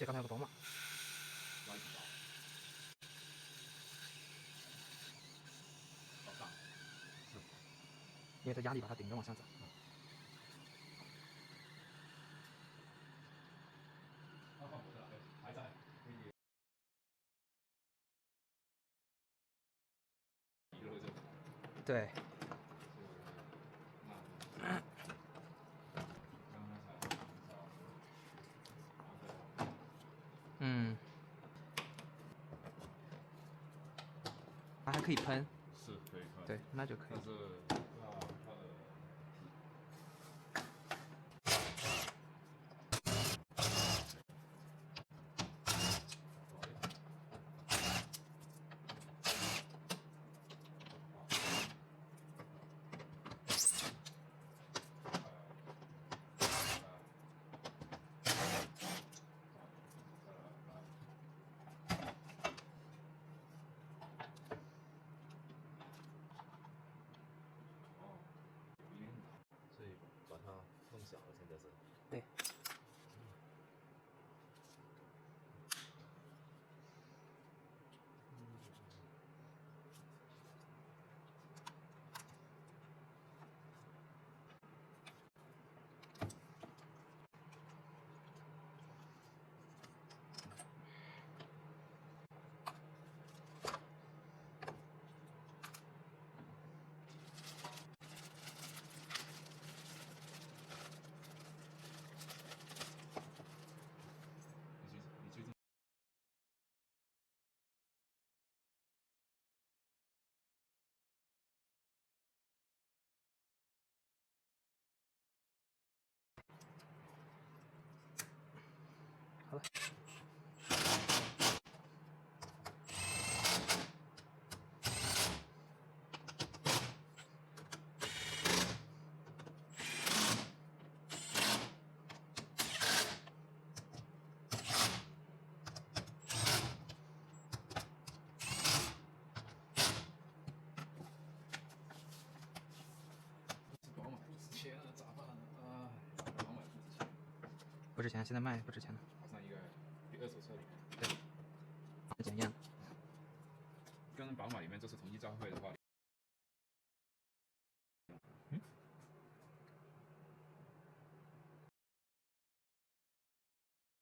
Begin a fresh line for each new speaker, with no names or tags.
这刚才有个宝马，
拉一条到上，是，
因为它压力把它顶着往下走。
那换我的了，对，还在，一热就
对，
那刚刚才找，
嗯，它还可以喷，
是可以看，
对，那就可以
但。是那它的。
所以把它弄小了，现在是。
对。
你最近。
好了。
宝马不值钱了，咋办呢？啊，宝马不值钱，
不值钱，现在卖不值钱了。
好像一个比二手车里面。
对，检验。
跟宝马里面这次同一价位的话，